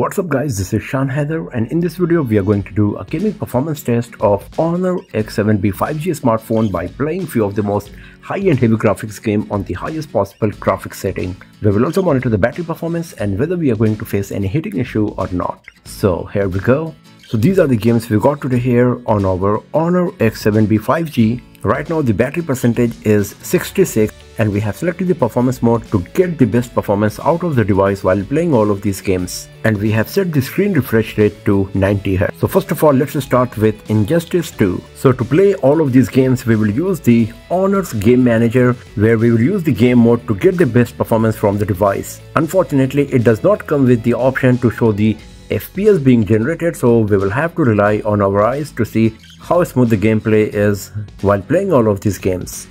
What's up guys, this is Shan Heather, and in this video we are going to do a gaming performance test of Honor X7b 5G smartphone by playing few of the most high-end heavy graphics game on the highest possible graphics setting. We will also monitor the battery performance and whether we are going to face any heating issue or not. So here we go. So these are the games we got today here on our Honor X7b 5G. Right now the battery percentage is 66 and we have selected the performance mode to get the best performance out of the device while playing all of these games. And we have set the screen refresh rate to 90Hz. So first of all, let's start with Injustice 2. So to play all of these games, we will use the Honor's Game Manager, where we will use the game mode to get the best performance from the device. Unfortunately, it does not come with the option to show the FPS being generated, so we will have to rely on our eyes to see how smooth the gameplay is while playing all of these games.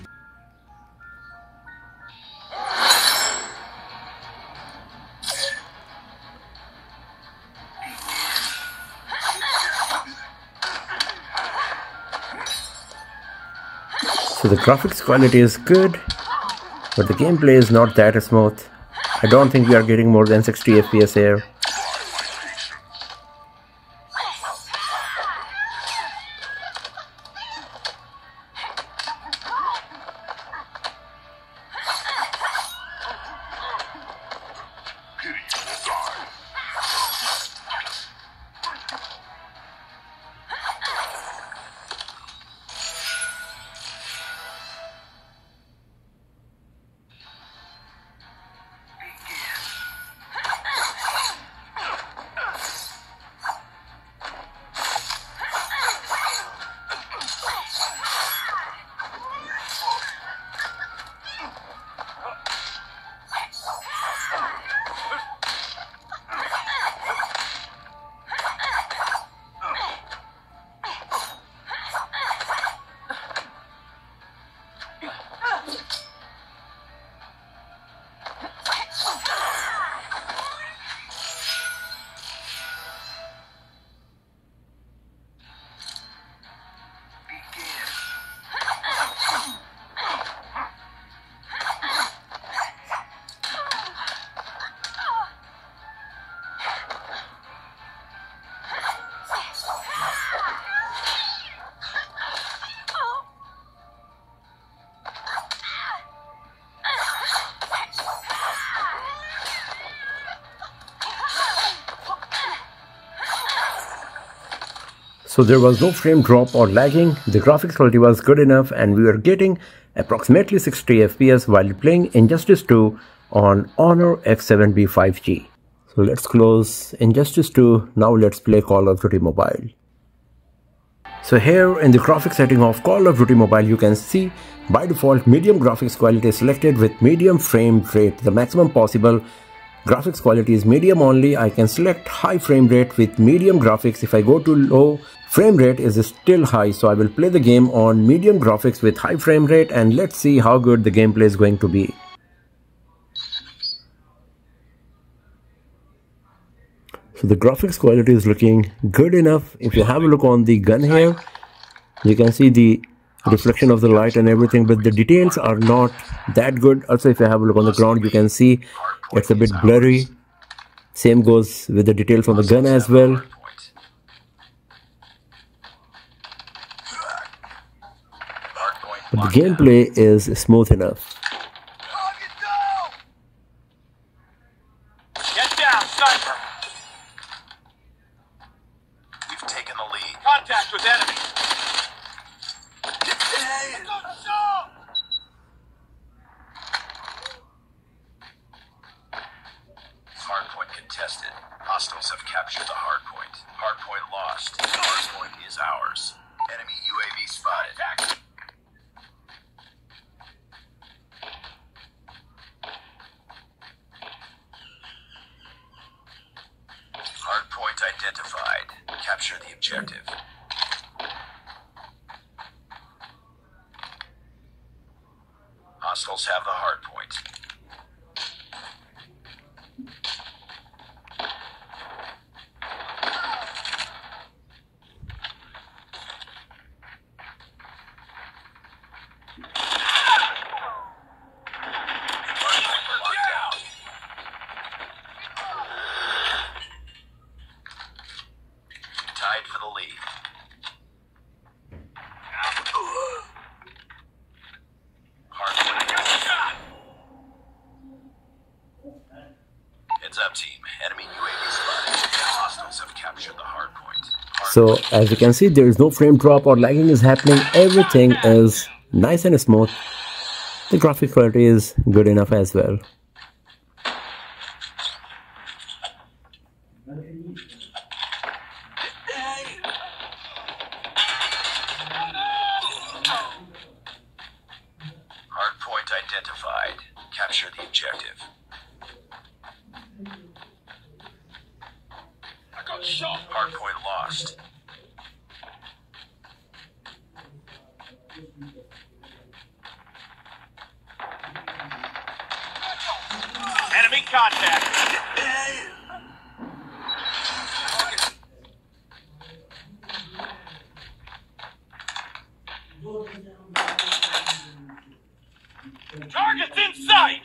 So the graphics quality is good, but the gameplay is not that smooth. I don't think we are getting more than 60 FPS here. So there was no frame drop or lagging, the graphics quality was good enough and we were getting approximately 60 FPS while playing Injustice 2 on Honor X7b 5G. So let's close Injustice 2, now let's play Call of Duty Mobile. So here in the graphics setting of Call of Duty Mobile, you can see by default medium graphics quality is selected with medium frame rate. The maximum possible graphics quality is medium only. I can select high frame rate with medium graphics. If I go to low, frame rate is still high, so I will play the game on medium graphics with high frame rate and let's see how good the gameplay is going to be. So the graphics quality is looking good enough. If you have a look on the gun here, you can see the reflection of the light and everything, but the details are not that good. Also, if you have a look on the ground, you can see it's a bit blurry. Same goes with the details on the gun as well. But the gameplay is smooth enough. Get down, sniper! We've taken the lead. Contact with enemy. Hardpoint contested. Hostiles have captured the hardpoint. Hardpoint lost. Hardpoint is ours. Enemy UAV spotted. Hardpoint identified. Capture the objective. Hostiles have the hardpoint. UAV spotted. Hostiles have captured the hard point. So as you can see, there is no frame drop or lagging is happening. Everything is nice and smooth. The graphic quality is good enough as well. Hardpoint identified. Capture the objective. I got shot. Hardpoint lost. Enemy contact. Target's in sight!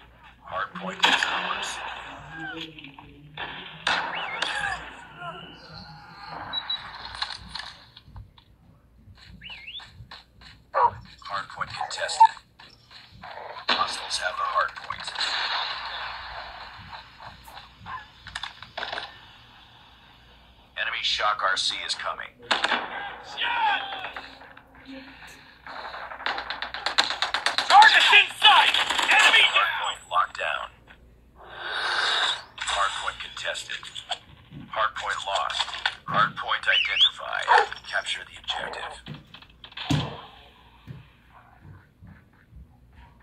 Hardpoint is ours. Hardpoint contested. Hostiles have the hardpoint. Enemy shock RC is coming. Target's in sight! Enemy hardpoint locked down. Hardpoint contested. Hardpoint lost. Hardpoint identified. Capture the objective.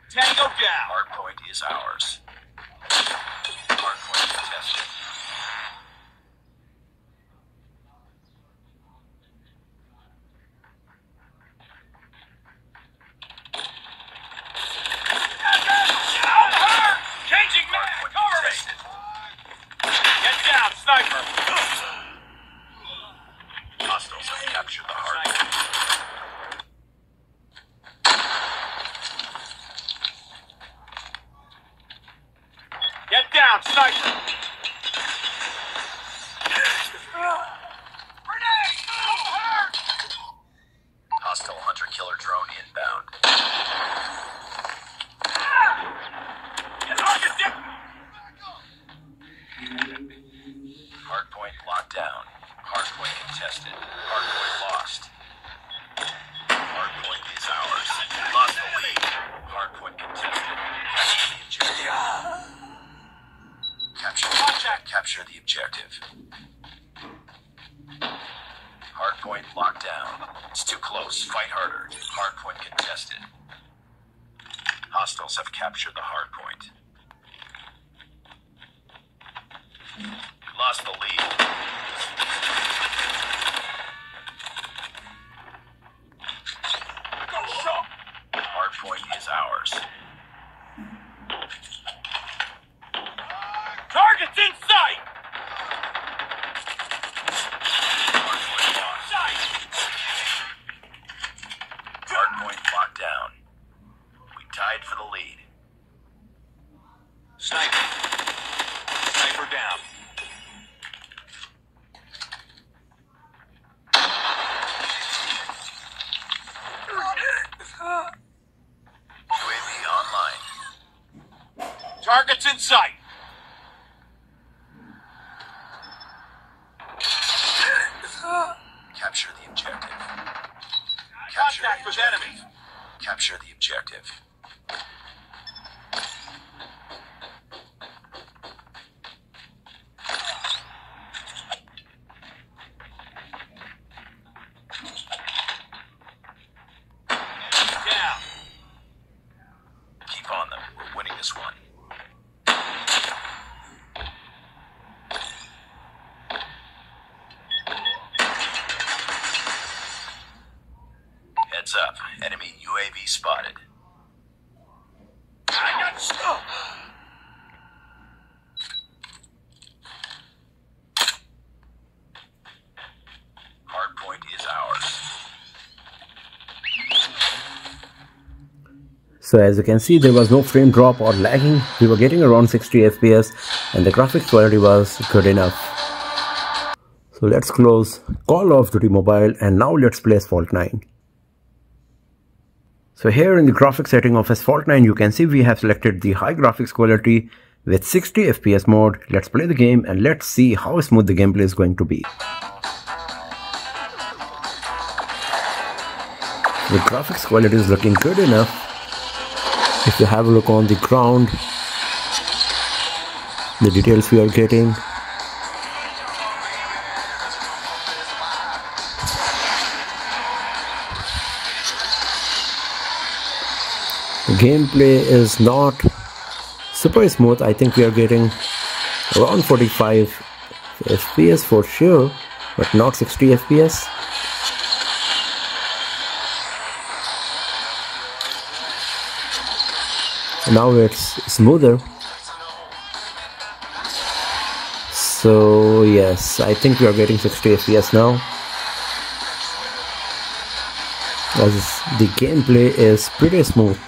Tango down. Hardpoint is ours. Hardpoint contested. Changing mag. Cover me. Get down, sniper. Hostiles have captured the hardpoint. Get down, sniper! Hostile hunter-killer drone inbound. Hardpoint locked down. Hardpoint contested. Hardpoint lost. Hardpoint is ours. Lost the lead. Hardpoint contested. Capture the objective. Hardpoint locked down. It's too close. Fight harder. Hardpoint contested. Hostiles have captured the hardpoint. Lost the lead. Hardpoint is ours. Target's in sight! Hardpoint lost. Hardpoint locked down. We tied for the lead. Sniper. Sniper down. UAV online. Target's in sight. Capture the objective. Contact with enemy. Capture the objective. Down. Keep on them. We're winning this one. Heads up. Enemy UAV spotted. I got stuck. Hardpoint is ours. So as you can see, there was no frame drop or lagging. We were getting around 60 FPS and the graphics quality was good enough. So let's close Call of Duty Mobile and now let's play Asphalt 9. So here in the graphics setting of Asphalt 9, you can see we have selected the high graphics quality with 60 FPS mode. Let's play the game and let's see how smooth the gameplay is going to be. The graphics quality is looking good enough. If you have a look on the ground, the details we are getting. The gameplay is not super smooth. I think we are getting around 45 FPS for sure, but not 60 FPS. Now it's smoother. So yes, I think we are getting 60 FPS now, as the gameplay is pretty smooth.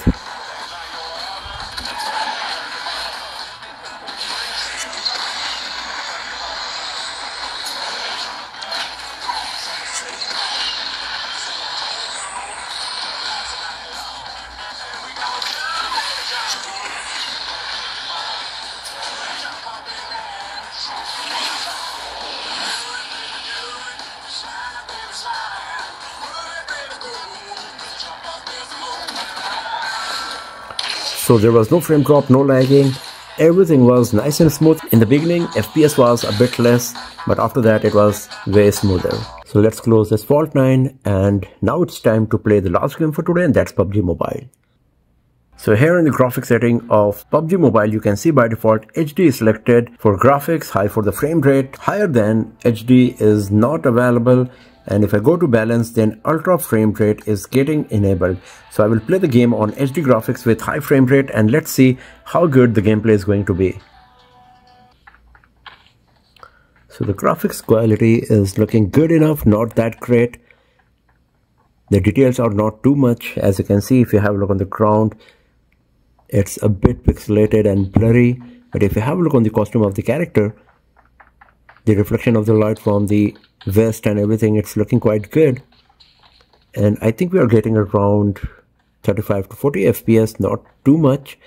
So there was no frame drop, no lagging. Everything was nice and smooth. In the beginning, FPS was a bit less, but after that it was way smoother. So let's close Asphalt 9, and now it's time to play the last game for today, and that's PUBG Mobile. So here in the graphics setting of PUBG Mobile, you can see by default HD is selected for graphics, high for the frame rate, higher than HD is not available. And if I go to balance, then ultra frame rate is getting enabled. So I will play the game on HD graphics with high frame rate, and let's see how good the gameplay is going to be. So the graphics quality is looking good enough, not that great. The details are not too much. As you can see, if you have a look on the ground, it's a bit pixelated and blurry. But if you have a look on the costume of the character, the reflection of the light from the vest and everything, it's looking quite good. And I think we are getting around 35 to 40 FPS, not too much.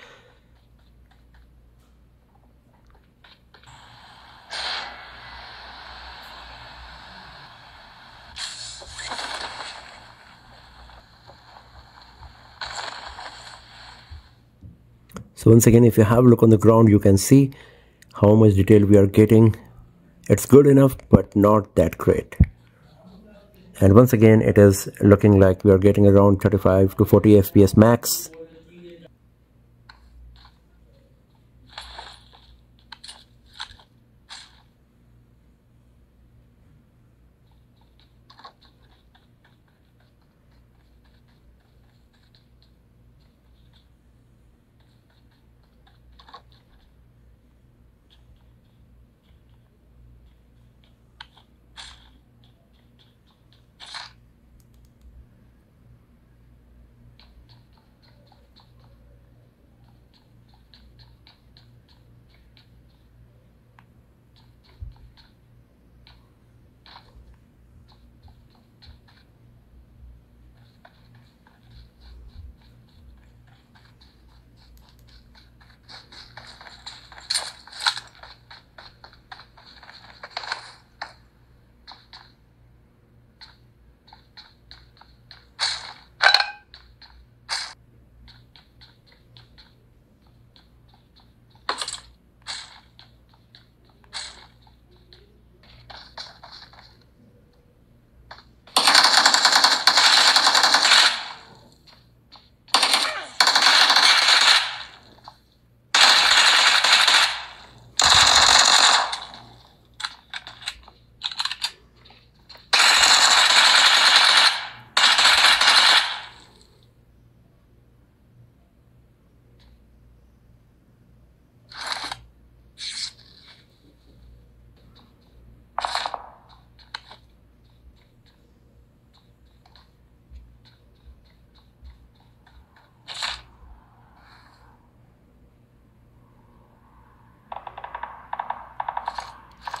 So once again, if you have a look on the ground, you can see how much detail we are getting. It's good enough, but not that great. And once again, it is looking like we are getting around 35 to 40 FPS max.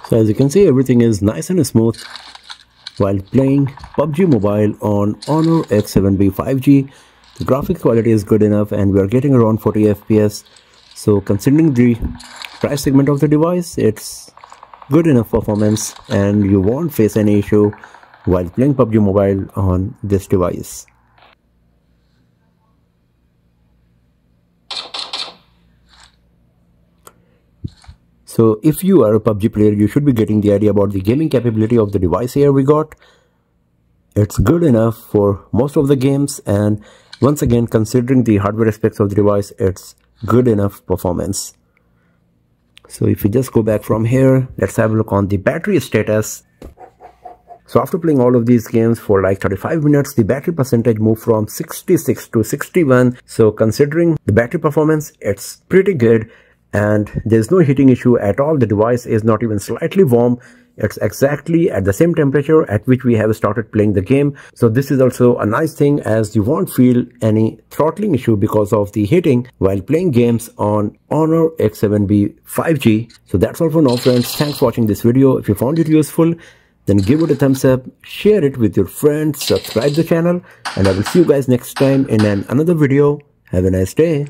So as you can see, everything is nice and smooth while playing PUBG Mobile on Honor X7b 5G. The graphics quality is good enough and we are getting around 40 FPS. So considering the price segment of the device, it's good enough performance and you won't face any issue while playing PUBG Mobile on this device. So if you are a PUBG player, you should be getting the idea about the gaming capability of the device here we got. It's good enough for most of the games, and once again, considering the hardware aspects of the device, it's good enough performance. So if we just go back from here, let's have a look on the battery status. So after playing all of these games for like 35 minutes, the battery percentage moved from 66 to 61. So considering the battery performance, it's pretty good and there's no heating issue at all. The device is not even slightly warm. It's exactly at the same temperature at which we have started playing the game. So this is also a nice thing, as you won't feel any throttling issue because of the heating while playing games on Honor X7b 5G. So that's all for now, friends. Thanks for watching this video. If you found it useful, then give it a thumbs up, share it with your friends, subscribe the channel, and I will see you guys next time in another video. Have a nice day.